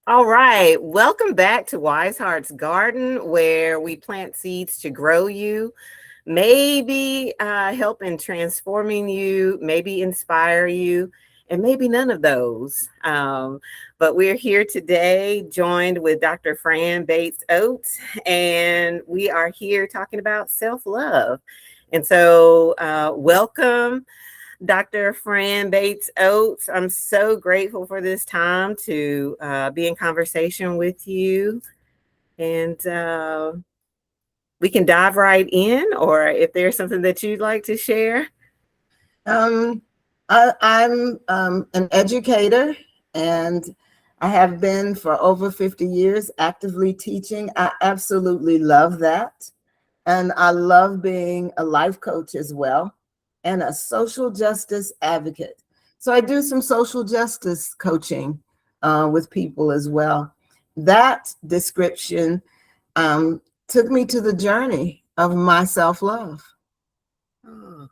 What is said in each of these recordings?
All right. Welcome back to Wiseheart's Garden, where we plant seeds to grow you, maybe help in transforming you, maybe inspire you, and maybe none of those. But we're here today, joined with Dr. Fran Bates Oates, and we are here talking about self love. And so, welcome. Dr. Fran Bates Oates, I'm so grateful for this time to be in conversation with you. And we can dive right in, or if there's something that you'd like to share. Um, I'm an educator, and I have been for over 50 years actively teaching. I absolutely love that. And I love being a life coach as well, and a social justice advocate. So I do some social justice coaching with people as well. That description took me to the journey of my self-love. Oh,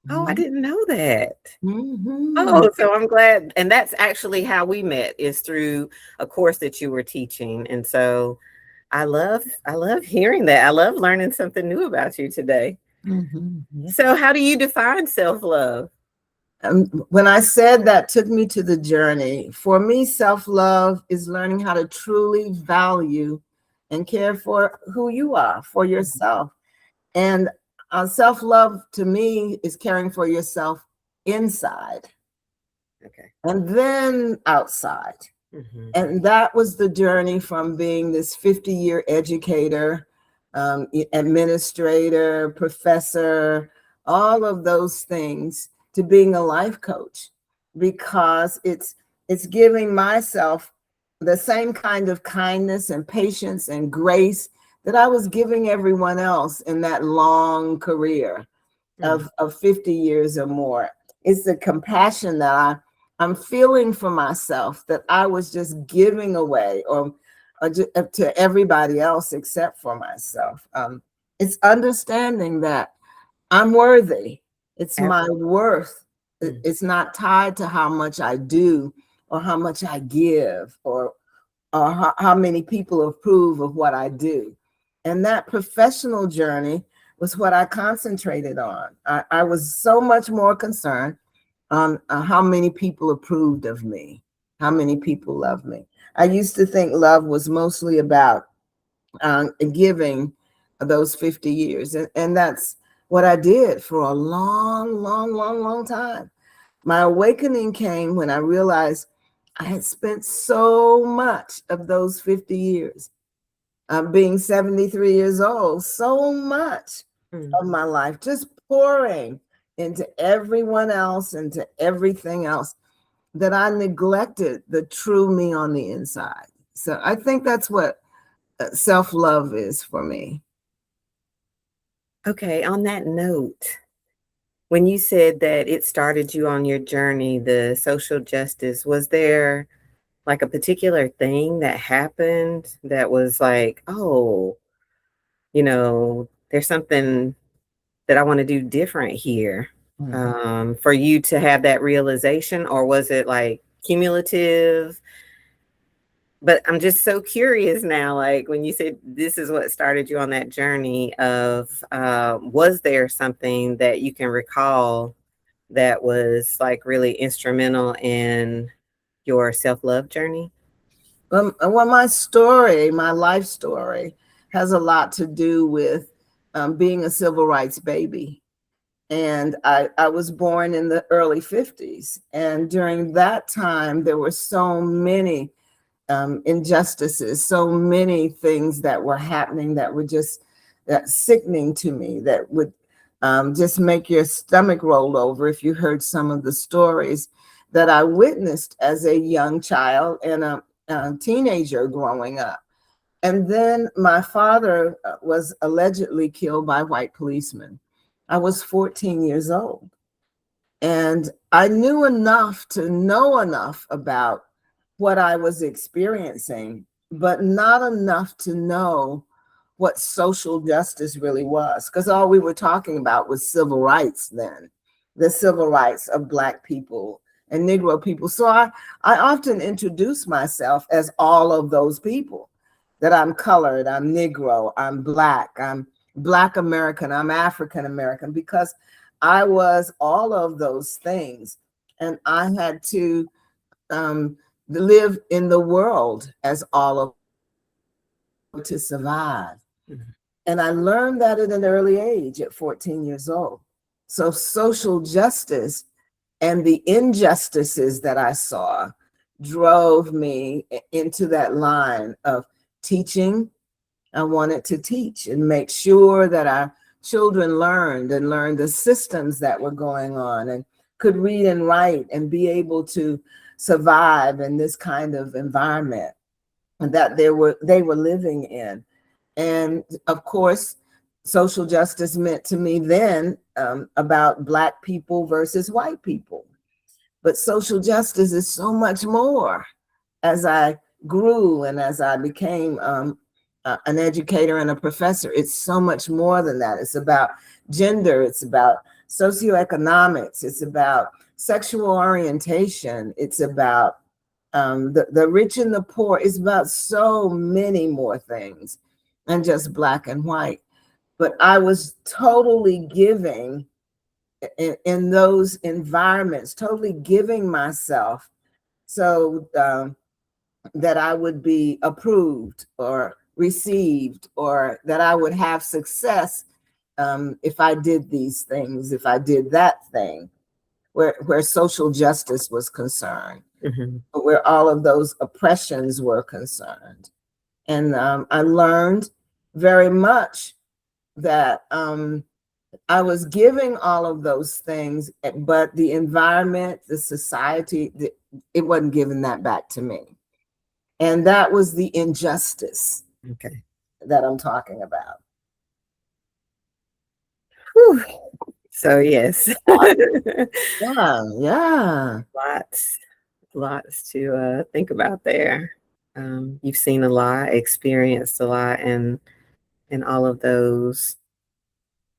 I didn't know that. Mm-hmm. Oh, so I'm glad. And that's actually how we met, is through a course that you were teaching. And so I love hearing that. I love learning something new about you today. Mm-hmm. Yeah. So how do you define self-love? When I said that took me to the journey, for me, self-love is learning how to truly value and care for who you are, for yourself. And self-love to me is caring for yourself inside Okay. and then outside. Mm-hmm. And that was the journey from being this 50-year educator, administrator, professor, all of those things, to being a life coach, because it's giving myself the same kind of kindness and patience and grace that I was giving everyone else in that long career of 50 years or more. It's the compassion that I'm feeling for myself that I was just giving away, or to everybody else except for myself. It's understanding that I'm worthy. It's my Absolutely. worth. It's not tied to how much I do or how much I give, or how many people approve of what I do. And that professional journey was what I concentrated on. I was so much more concerned on how many people approved of me, how many people love me. I used to think love was mostly about giving those 50 years. And that's what I did for a long, long, long, long time. My awakening came when I realized I had spent so much of those 50 years, being 73 years old, so much of my life just pouring into everyone else, into everything else, that I neglected the true me on the inside. So I think that's what self-love is for me. Okay, on that note, when you said that it started you on your journey, the social justice, was there like a particular thing that happened that was like, oh, there's something that I want to do different here, for you to have that realization? Or was it like cumulative? But I'm just so curious now, like when you said this is what started you on that journey of, was there something that you can recall that was like really instrumental in your self-love journey? Well, my story, my life story, has a lot to do with being a civil rights baby. And I was born in the early 50s. And during that time, there were so many injustices, so many things that were happening that were just sickening to me, that would just make your stomach roll over if you heard some of the stories that I witnessed as a young child and a teenager growing up. And then my father was allegedly killed by white policemen. I was 14 years old. And I knew enough to know enough about what I was experiencing, but not enough to know what social justice really was, because all we were talking about was civil rights then, the civil rights of Black people and Negro people. So I often introduce myself as all of those people, that I'm colored, I'm Negro, I'm Black American, I'm African American, because I was all of those things. And I had to live in the world as all of to survive. Mhm. And I learned that at an early age, at 14 years old. So social justice and the injustices that I saw drove me into that line of teaching. I wanted to teach and make sure that our children learned the systems that were going on and could read and write and be able to survive in this kind of environment that they were living in. And of course, social justice meant to me then about Black people versus white people. But social justice is so much more. As I grew and as I became an educator and a professor, it's so much more than that. It's about gender, it's about socioeconomics, it's about sexual orientation, it's about the rich and the poor. It's about so many more things than just Black and white. But I was totally giving in those environments, totally giving myself so that I would be approved or received, or that I would have success if I did these things, if I did that thing, where social justice was concerned, Mhm. where all of those oppressions were concerned. And I learned very much that I was giving all of those things, but the environment, the society, it wasn't giving that back to me. And that was the injustice Okay. that I'm talking about. Whew. So yes, Yeah, yeah. lots, lots to think about there. You've seen a lot, experienced a lot, and all of those,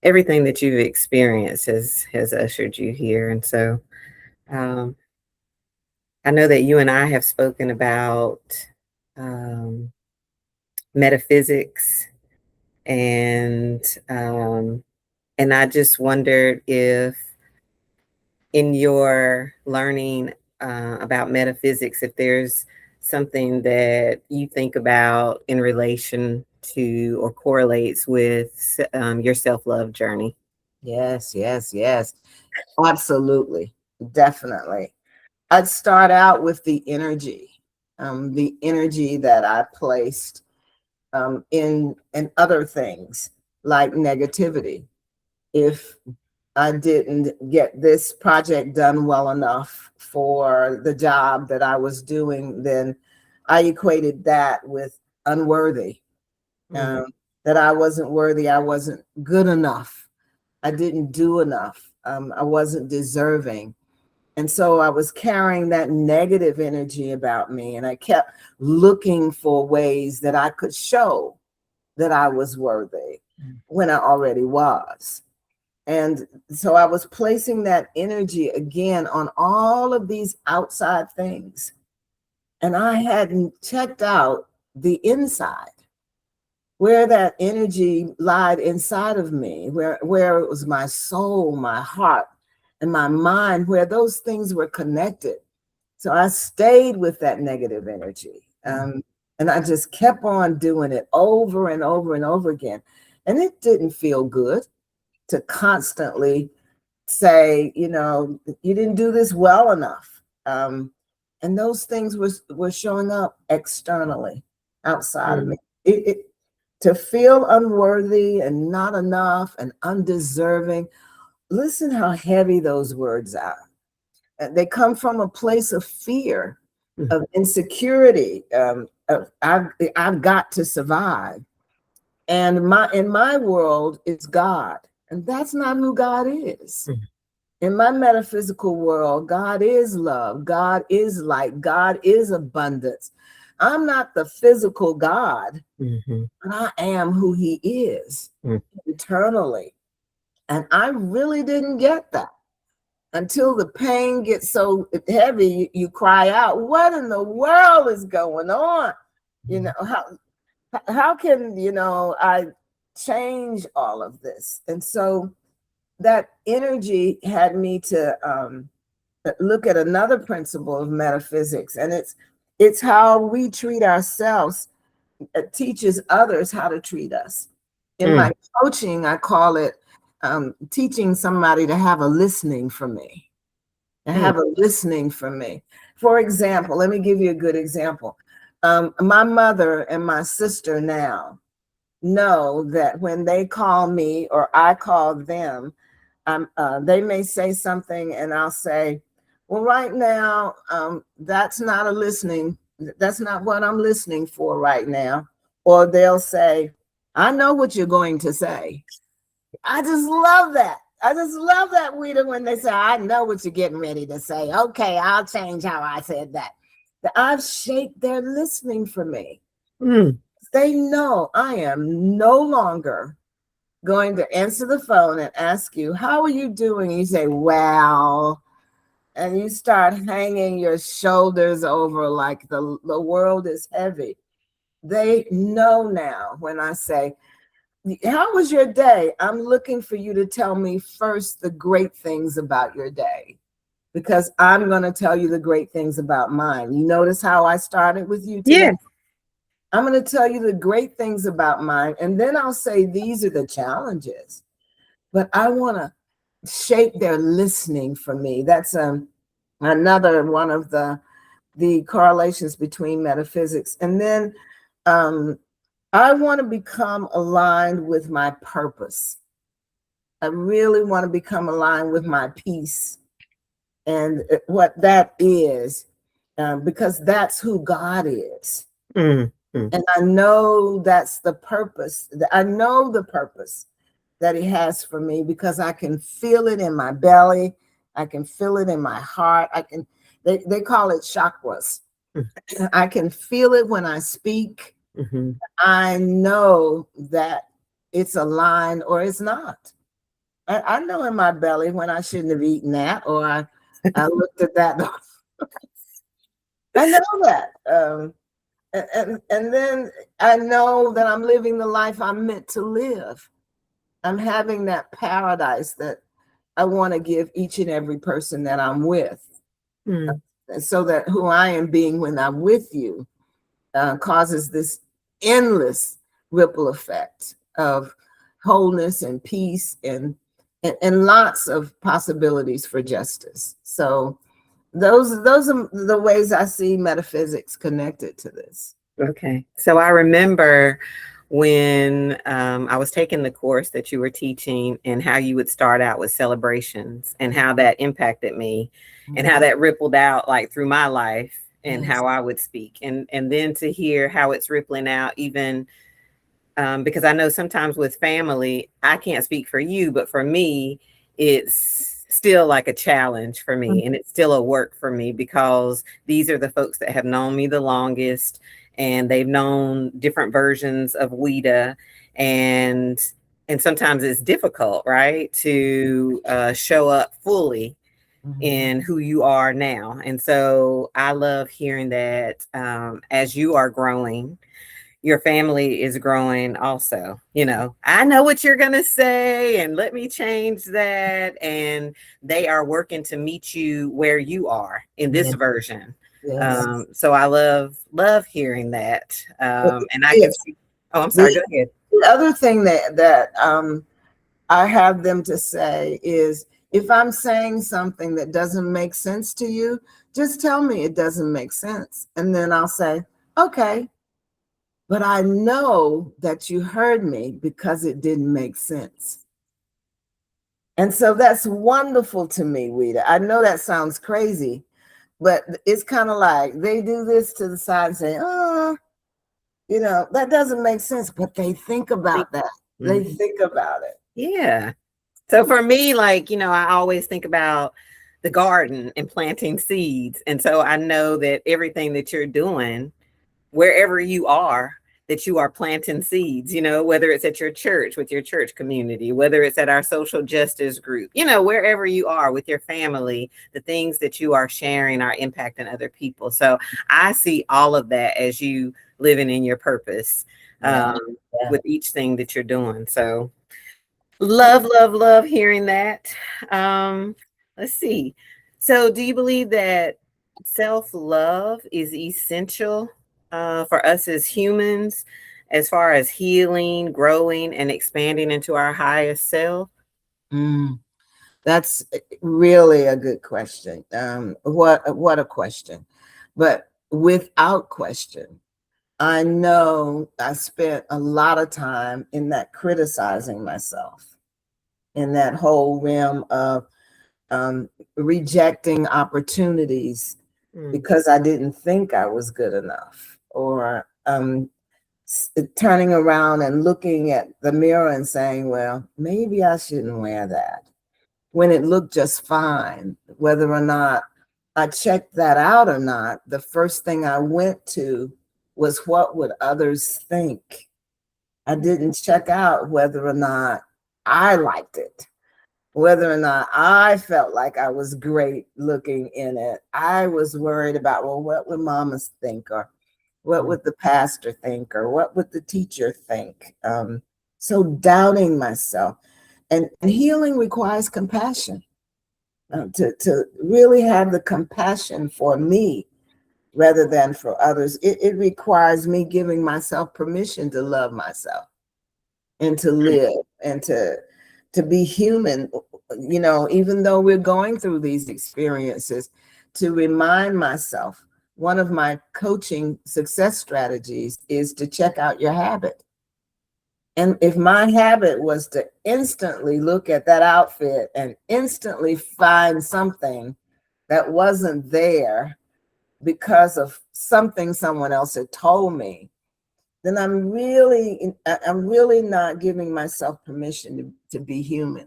everything that you've experienced has ushered you here. And so, um, I know that you and I have spoken about um, metaphysics, and um, and I just wondered if, in your learning about metaphysics, if there's something that you think about in relation to or correlates with your self-love journey. Yes, yes, yes. Absolutely. Definitely. I'd start out with the energy that I placed in other things like negativity. If I didn't get this project done well enough for the job that I was doing, then I equated that with unworthy, Mm. um, that I wasn't worthy, I wasn't good enough, I didn't do enough, I wasn't deserving. And so I was carrying that negative energy about me, and I kept looking for ways that I could show that I was worthy when I already was. And so I was placing that energy again on all of these outside things. And I hadn't checked out the inside, where that energy lied inside of me, where it was my soul, my heart, and my mind, where those things were connected. So I stayed with that negative energy. And I just kept on doing it over and over and over again. And it didn't feel good to constantly say, you didn't do this well enough. And those things were showing up externally outside of Mm. me. It to feel unworthy and not enough and undeserving. Listen how heavy those words are. They come from a place of fear, Mm. of insecurity. Of I've got to survive. And in my world, it's God, and that's not who God is. Mm. In my metaphysical world, God is love, God is light, God is abundance. I'm not the physical God, Mhm. but I am who He is Mm. eternally. And I really didn't get that. until the pain gets so heavy, you cry out, what in the world is going on? You know, how can, I change all of this? And so that energy had me to look at another principle of metaphysics, and it's how we treat ourselves. It teaches others how to treat us. In my coaching, I call it teaching somebody to have a listening for me. Have a listening for me. For example, let me give you a good example. My mother and my sister now know that when they call me or I call them, they may say something and I'll say, well, right now, that's not a listening. That's not what I'm listening for right now. Or they'll say, I know what you're going to say. I just love that. I just love that, Weta, when they say, I know what you're getting ready to say. Okay, I'll change how I said that. I've shaped their listening for me. They know I am no longer going to answer the phone and ask you, how are you doing? And you say, well, and you start hanging your shoulders over like the world is heavy. They know now when I say, how was your day? I'm looking for you to tell me first the great things about your day, because I'm going to tell you the great things about mine. You notice how I started with you today? Yeah. I'm going to tell you the great things about mine, and then I'll say these are the challenges. But I want to shape their listening for me. That's another one of the correlations between metaphysics. And then I want to become aligned with my purpose. I really want to become aligned with my peace and what that is, because that's who God is. And I know that's the purpose. I know the purpose that he has for me because I can feel it in my belly. I can feel it in my heart. They call it chakras. I can feel it when I speak. I know that it's aligned or it's not. I know in my belly when I shouldn't have eaten that, or I looked at that. I know that. And then I know that I'm living the life I'm meant to live. I'm having that paradise that I want to give each and every person that I'm with. So that who I am being when I'm with you causes this endless ripple effect of wholeness and peace and lots of possibilities for justice. So those are the ways I see metaphysics connected to this. Okay. So I remember when I was taking the course that you were teaching and how you would start out with celebrations and how that impacted me and how that rippled out like through my life and how I would speak. And then to hear how it's rippling out even because I know sometimes with family, I can't speak for you, but for me, it's still like a challenge for me and it's still a work for me because these are the folks that have known me the longest and they've known different versions of Weta, and sometimes it's difficult, right, to show up fully in who you are now. And so I love hearing that as you are growing, your family is growing also. You know, I know what you're going to say and let me change that. And they are working to meet you where you are in this version. So I love hearing that. And I can see, oh, I'm sorry, go ahead. The other thing that I have them to say is, if I'm saying something that doesn't make sense to you, just tell me it doesn't make sense. And then I'll say, okay, but I know that you heard me because it didn't make sense. And so that's wonderful to me, Weta. I know that sounds crazy, but it's kind of like they do this to the side and say, oh, that doesn't make sense. But they think about that. They think about it. Yeah. So for me, like, I always think about the garden and planting seeds. And so I know that everything that you're doing, wherever you are, that you are planting seeds, whether it's at your church, with your church community, whether it's at our social justice group, wherever you are with your family, the things that you are sharing are impacting other people. So I see all of that as you living in your purpose, Yeah. with each thing that you're doing. So love, love, love hearing that. Um, let's see. So, do you believe that self love is essential for us as humans, as far as healing, growing, and expanding into our highest self? Mm, that's really a good question. What a question. But without question, I know I spent a lot of time in that criticizing myself, in that whole realm of rejecting opportunities Mm, because I didn't think I was good enough, or turning around and looking at the mirror and saying, well, maybe I shouldn't wear that when it looked just fine. Whether or not I checked that out or not, the first thing I went to was, what would others think? I didn't check out whether or not I liked it, whether or not I felt like I was great looking in it. I was worried about, well, what would mamas think? Or what mm, would the pastor think? Or what would the teacher think? So doubting myself. And healing requires compassion, to really have the compassion for me rather than for others. It requires me giving myself permission to love myself and to live and to be human, even though we're going through these experiences, to remind myself. One of my coaching success strategies is to check out your habit. And if my habit was to instantly look at that outfit and instantly find something that wasn't there because of something someone else had told me, then I'm really not giving myself permission to be human.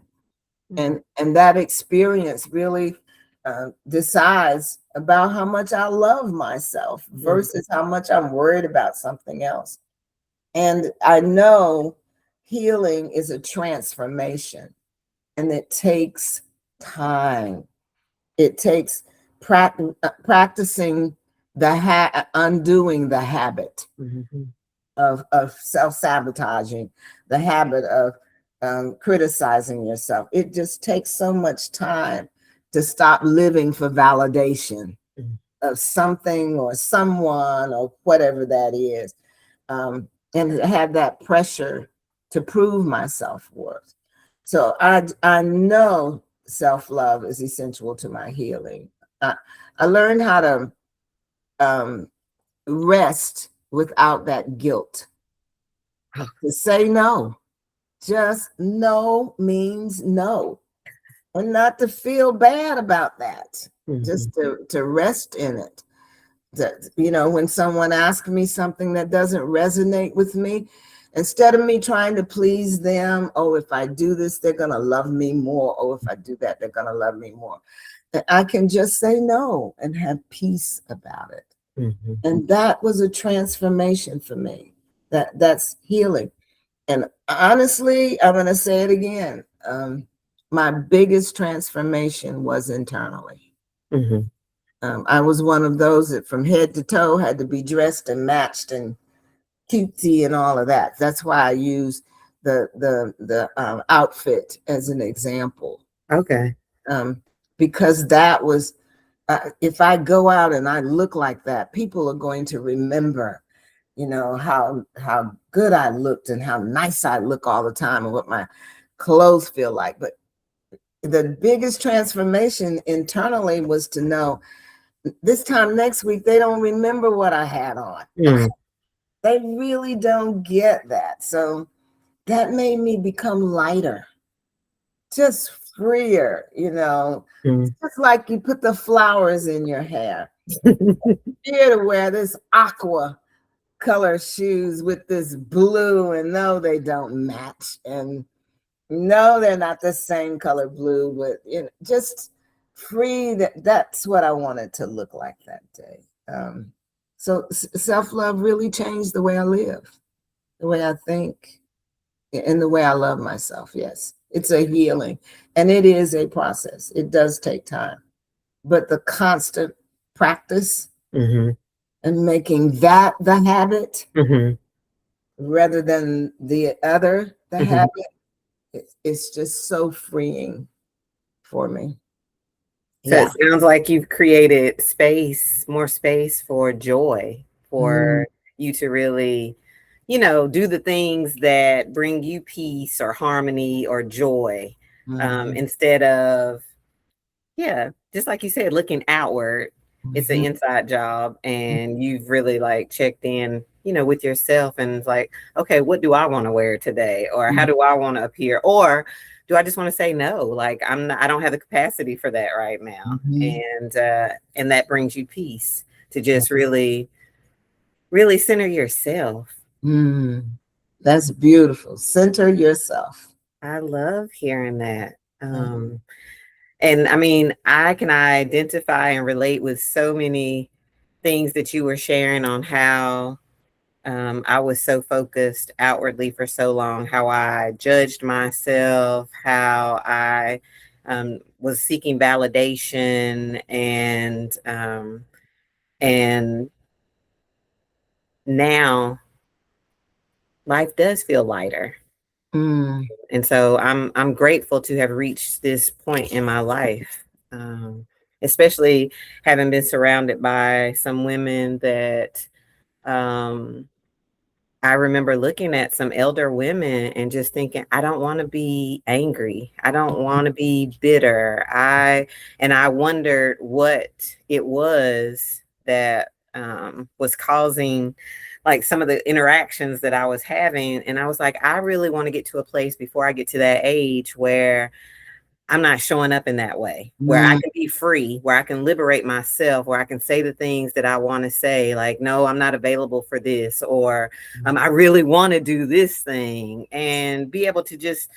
mm, And that experience really decides about how much I love myself mm, versus how much I'm worried about something else. And I know healing is a transformation, and it takes time. It takes practicing undoing the habit mhm, of self-sabotaging, the habit of criticizing yourself. It just takes so much time to stop living for validation mm, of something or someone or whatever that is, and have that pressure to prove my self-worth. So I know self-love is essential to my healing. I, I learned how to um, rest without that guilt, to say no. Just no means no, and not to feel bad about that. mhm, Just to rest in it. When someone asks me something that doesn't resonate with me, instead of me trying to please them, oh, if I do this, they're going to love me more. Oh, if I do that, they're going to love me more. I can just say no and have peace about it. mhm, And that was a transformation for me. That's healing. And honestly, I'm going to say it again. My biggest transformation was internally. mhm. I was one of those that from head to toe had to be dressed and matched and cutesy and all of that. That's why I use the outfit as an example, Okay. um, because that was, if I go out and I look like that, people are going to remember, how good I looked and how nice I look all the time and what my clothes feel like. But the biggest transformation internally was to know this time next week, they don't remember what I had on. Mm, They really don't get that. So that made me become lighter, just freer, mm. just like you put the flowers in your hair. Fear to wear this aqua color shoes with this blue, and no, they don't match. And no, they're not the same color blue, but just free. That's what I wanted to look like that day. So self-love really changed the way I live. the way I think, and the way I love myself. Yes, it's a healing, and it is a process. It does take time, but the constant practice Mm-hmm. and making that the habit Mm-hmm. rather than the Mm-hmm. habit, it's just so freeing for me. So it Yeah. sounds like you've created space, more space for joy, Mm-hmm. for you to really, you know, do the things that bring you peace or harmony or joy, instead of, yeah, just like you said, looking outward. It's an Mm-hmm. inside job, and you've really like checked in, you know, with yourself, and it's like, okay, what do I want to wear today, or how do I want to appear, or do I just want to say no? Like I don't have the capacity for that right now, Mm-hmm. and that brings you peace to just really, really center yourself. Mm. That's beautiful. Center yourself. I love hearing that. Mm. And I mean, I can identify and relate with so many things that you were sharing on how I was so focused outwardly for so long, how I judged myself, how I was seeking validation, and now life does feel lighter. Mm. And so I'm grateful to have reached this point in my life, especially having been surrounded by some women that um, I remember looking at some elder women and just thinking, I don't want to be angry. I don't want to be bitter. I wondered what it was that was causing like some of the interactions that I was having. And I was like, I really want to get to a place before I get to that age where I'm not showing up in that way, where I Mm. can be free, where I can liberate myself, where I can say the things that I want to say, like, no, I'm not available for this, or I really want to do this thing, and be able to just,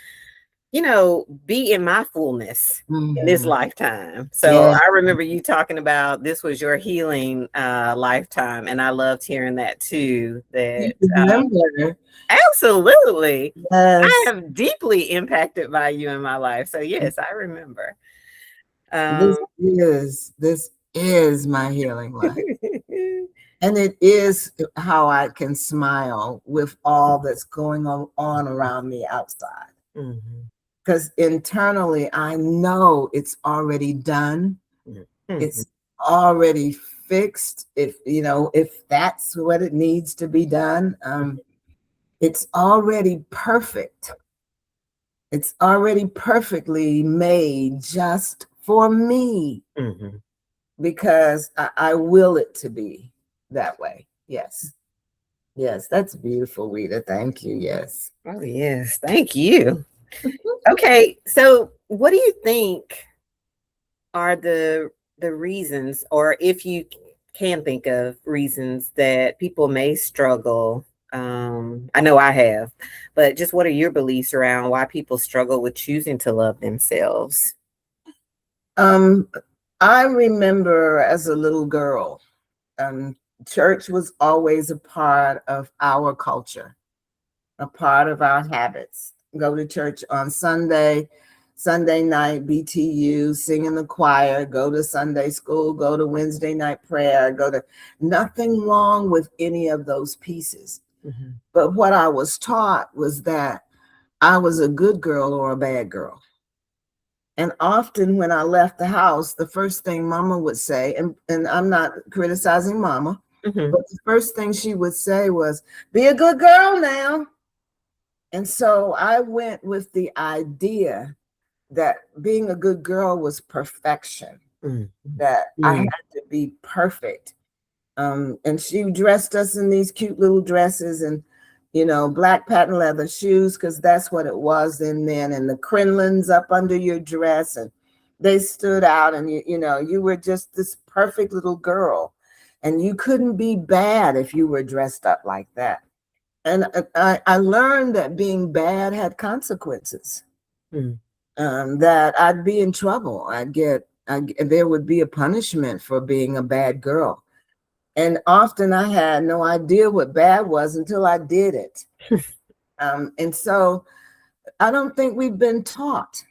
you know, be in my fullness in this Mm. lifetime. So Yeah. I remember you talking about this was your healing lifetime, and I loved hearing that too. You That remember? absolutely, I Yes. am deeply impacted by you in my life. So yes, I remember. Um, This is my healing life. And it is how I can smile with all that's going on around me outside. mhm, Because internally, I know it's already done. mhm, mhm, It's already fixed. If that's what it needs to be done, it's already perfect. It's already perfectly made just for me mhm. because I will it to be that way. Yes. Yes, that's beautiful, Rita. Thank you. Yes. Oh yes, thank you. Okay, so what do you think are the reasons, or if you can think of reasons that people may struggle? I know I have, but just what are your beliefs around why people struggle with choosing to love themselves? Um, I remember as a little girl, um, church was always a part of our culture, a part of our habits. Go to church on Sunday night, BTU, sing in the choir, go to Sunday school, go to Wednesday night prayer, nothing wrong with any of those pieces. Mhm. But what I was taught was that I was a good girl or a bad girl. And often when I left the house, the first thing mama would say, and I'm not criticizing mama, Mhm. but the first thing she would say was, be a good girl now. And so I went with the idea that being a good girl was perfection, Mhm. that I Mhm. had to be perfect. And she dressed us in these cute little dresses and, black patent leather shoes, because that's what it was then, and the crinolines up under your dress, and they stood out, and you were just this perfect little girl, and you couldn't be bad if you were dressed up like that. And I learned that being bad had consequences. Mhm. That I'd be in trouble. There would be a punishment for being a bad girl. And often I had no idea what bad was until I did it. And so I don't think we've been taught.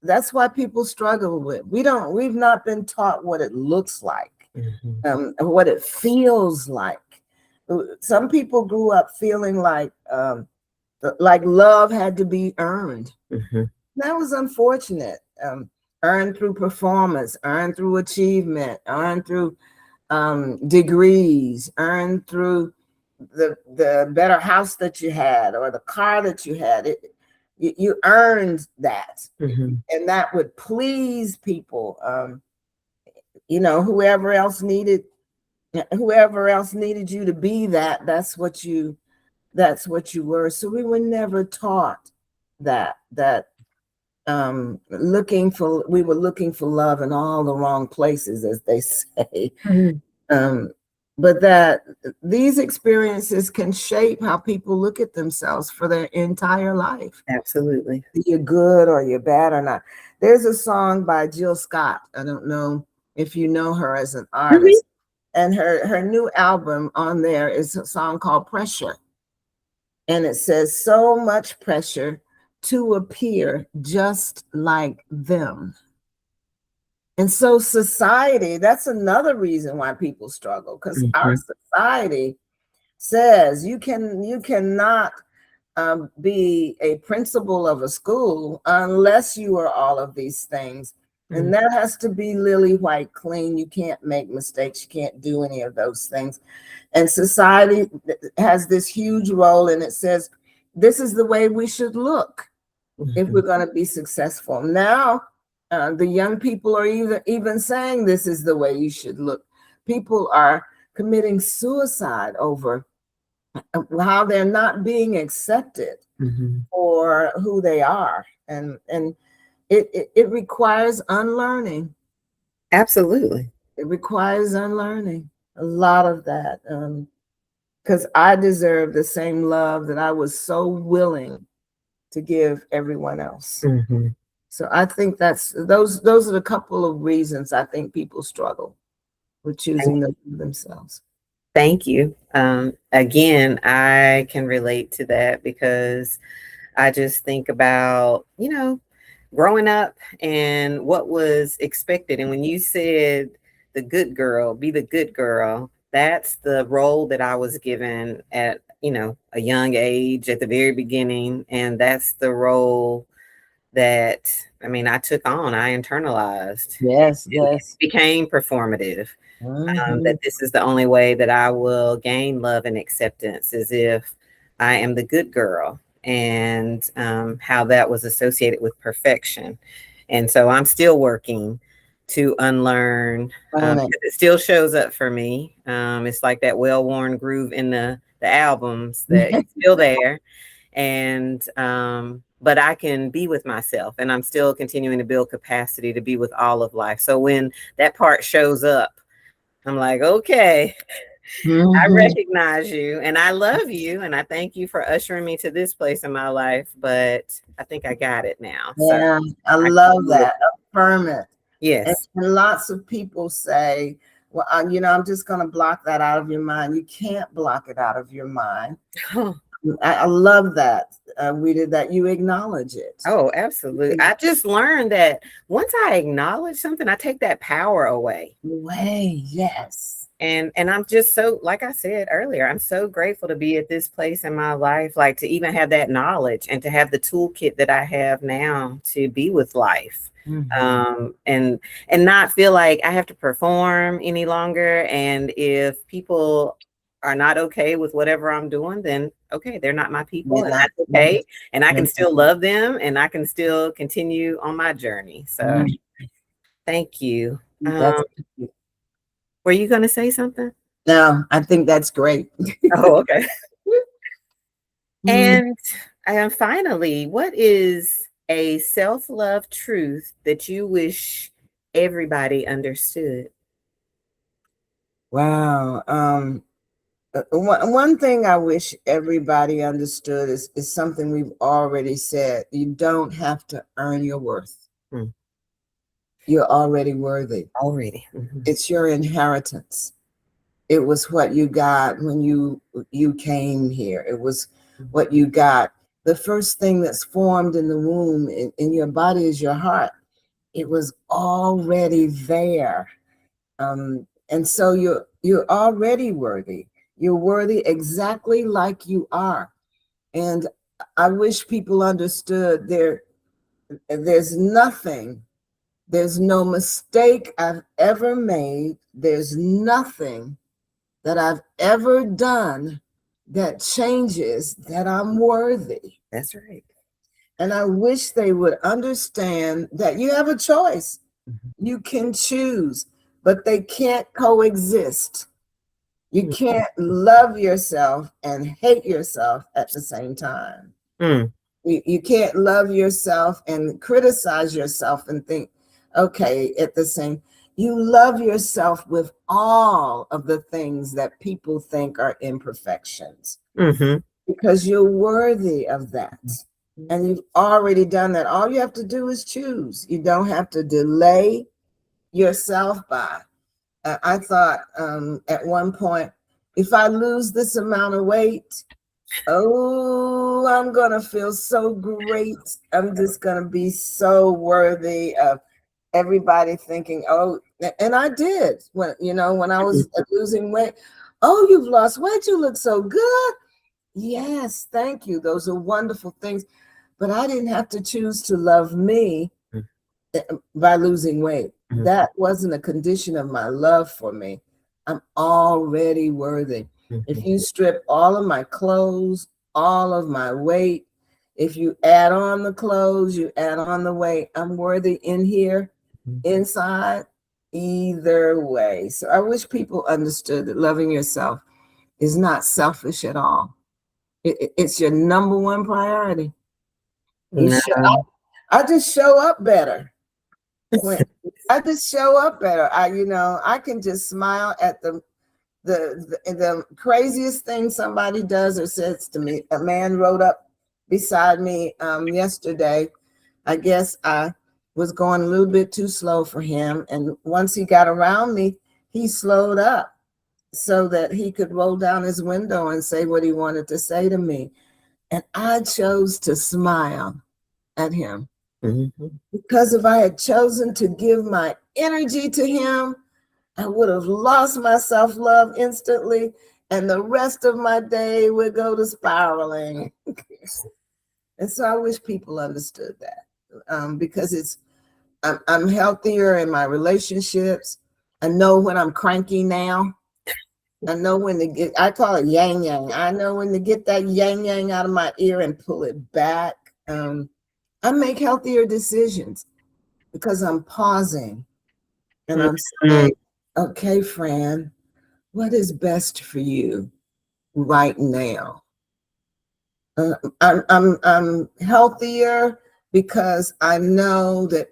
That's why people struggle with. We've not been taught what it looks like, what it feels like. Some people grew up feeling like love had to be earned. That was unfortunate. Earned through performance, earned through achievement, earned through degrees, earned through the better house that you had or the car that you had. You earned that, and that would please people. Whoever else needed you to be that. That's what you were. So we were never taught that we were looking for love in all the wrong places, as they say. But that these experiences can shape how people look at themselves for their entire life. Absolutely. You're good or you're bad or not. There's a song by Jill Scott. I don't know if you know her as an artist. And her new album on there is a song called Pressure. And it says, so much pressure to appear just like them. And so society, that's another reason why people struggle, because our society says you cannot be a principal of a school unless you are all of these things. And that has to be lily white clean. You can't make mistakes. You can't do any of those things. And society has this huge role, and it says, this is the way we should look if we're going to be successful. Now, the young people are even saying this is the way you should look. People are committing suicide over how they're not being accepted for who they are. And it requires unlearning. Absolutely. It requires unlearning a lot of that. Because I deserve the same love that I was so willing to give everyone else. So I think those are the couple of reasons I think people struggle with choosing themselves. Thank you. Again, I can relate to that because I just think about, growing up and what was expected. And when you said the good girl, be the good girl, that's the role that I was given at, a young age at the very beginning. And that's the role that, I took on, I internalized. Yes, It became performative. Mm-hmm. That this is the only way that I will gain love and acceptance is if I am the good girl, and how that was associated with perfection. And so I'm still working to unlearn. It still shows up for me. It's like that well-worn groove in the albums that it's still there. And but I can be with myself, and I'm still continuing to build capacity to be with all of life. So when that part shows up, I'm like, okay, I recognize you and I love you. And I thank you for ushering me to this place in my life. But I think I got it now. Yeah, So I love that. Affirm it. Yes. And lots of people say, well, I'm just going to block that out of your mind. You can't block it out of your mind. I love that. That you acknowledge it. Oh, absolutely. I just learned that once I acknowledge something, I take that power away. Yes. And I'm just so, like I said earlier, I'm so grateful to be at this place in my life, like to even have that knowledge and to have the toolkit that I have now to be with life. And not feel like I have to perform any longer. And if people are not okay with whatever I'm doing, then okay, they're not my people, and that's okay. And I can still love them, and I can still continue on my journey. So thank you. Were you going to say something? No, I think that's great. Oh, okay. And finally, what is a self-love truth that you wish everybody understood? Wow. One thing I wish everybody understood is something we've already said. You don't have to earn your worth. You're already worthy. Already. It's your inheritance. It was what you got when you came here. It was what you got. The first thing that's formed in the womb in your body is your heart. It was already there. And so you're already worthy. You're worthy exactly like you are. And I wish people understood there's nothing, there's no mistake I've ever made. There's nothing that I've ever done that changes that I'm worthy. That's right. And I wish they would understand that you have a choice. Mm-hmm. You can choose, but they can't coexist. You can't love yourself and hate yourself at the same time. Mm. You can't love yourself and criticize yourself and think, okay, at the same. You love yourself with all of the things that people think are imperfections, Mm-hmm. because you're worthy of that. And you've already done that. All you have to do is choose. You don't have to delay yourself by. I thought at one point, if I lose this amount of weight, oh, I'm going to feel so great. I'm just going to be so worthy of everybody thinking, oh, and I did when I was losing weight. Oh, you've lost weight. You look so good. Yes, thank you. Those are wonderful things. But I didn't have to choose to love me by losing weight. Mm-hmm. That wasn't a condition of my love for me. I'm already worthy. Mm-hmm. If you strip all of my clothes, all of my weight, if you add on the clothes, you add on the weight, I'm worthy in here, inside, either way. So I wish people understood that loving yourself is not selfish at all. It's your number one priority. No. I just show up better. When I just show up better, I can just smile at the craziest thing somebody does or says to me. A man rode up beside me yesterday. I guess I was going a little bit too slow for him, and once he got around me, he slowed up so that he could roll down his window and say what he wanted to say to me. And I chose to smile at him. Mm-hmm. Because if I had chosen to give my energy to him, I would have lost my self-love instantly, and the rest of my day would go to spiraling. And so I wish people understood that, because I'm healthier in my relationships. I know when I'm cranky now. I know when to get, I call it yang yang. I know when to get that yang yang out of my ear and pull it back. I make healthier decisions because I'm pausing and I'm saying, okay, Fran, what is best for you right now? I'm healthier because I know that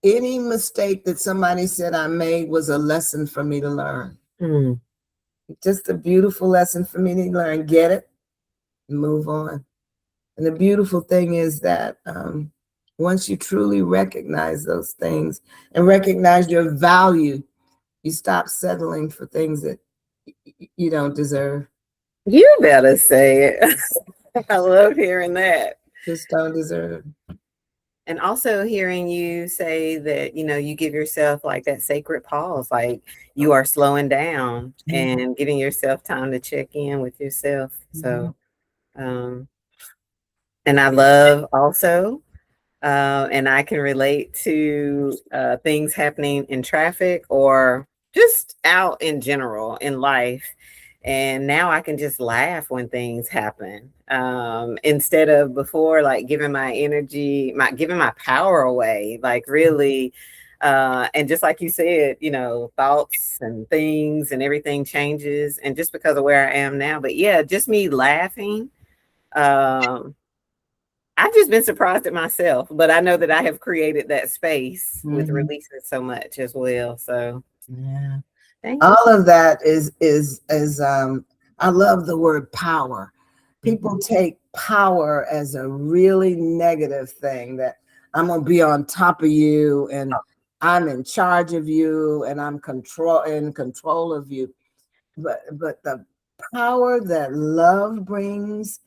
any mistake that somebody said I made was a lesson for me to learn. Mm. Just a beautiful lesson for me to learn. Get it, move on. And the beautiful thing is that once you truly recognize those things and recognize your value, you stop settling for things that you don't deserve. You better say it. I love hearing that. Just don't deserve. And also hearing you say that, you give yourself like that sacred pause, like you are slowing down and giving yourself time to check in with yourself. So, and I love also, and I can relate to things happening in traffic or just out in general in life. And now I can just laugh when things happen, instead of before, like giving my energy, giving my power away, like really. And just like you said, thoughts and things and everything changes. And just because of where I am now, but yeah, just me laughing. I've just been surprised at myself, but I know that I have created that space with releasing so much as well. So yeah. Thank you. All of that is I love the word power. People take power as a really negative thing, that I'm gonna be on top of you and I'm in charge of you and I'm in control of you. but the power that love brings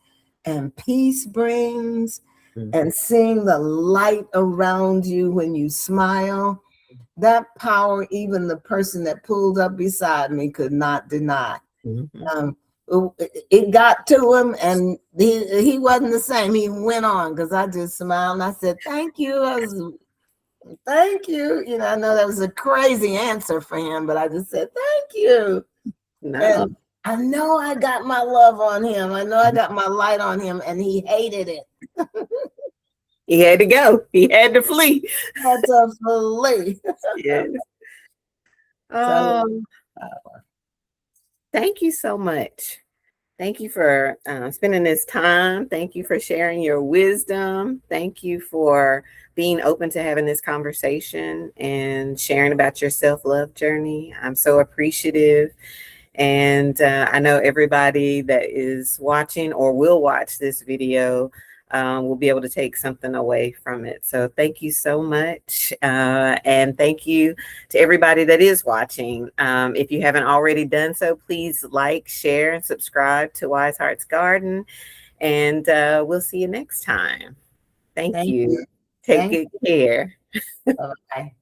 and peace brings, and seeing the light around you when you smile, that power, even the person that pulled up beside me could not deny. Um, it got to him, and he wasn't the same. He went on because I just smiled and I said, "Thank you." Thank you. You know, I know that was a crazy answer for him, but I just said, "Thank you." No. And I know I got my love on him. I know I got my light on him, and he hated it. He had to go. He had to flee. That's a fillet. Yes. So, Oh, thank you so much. Thank you for spending this time. Thank you for sharing your wisdom. Thank you for being open to having this conversation and sharing about your self love journey. I'm so appreciative. And I know everybody that is watching or will watch this video will be able to take something away from it. So thank you so much. And thank you to everybody that is watching. If you haven't already done so, please like, share, and subscribe to Wiseheart's Garden. And we'll see you next time. Thank thank you. you. Take Thank good care. you. Bye.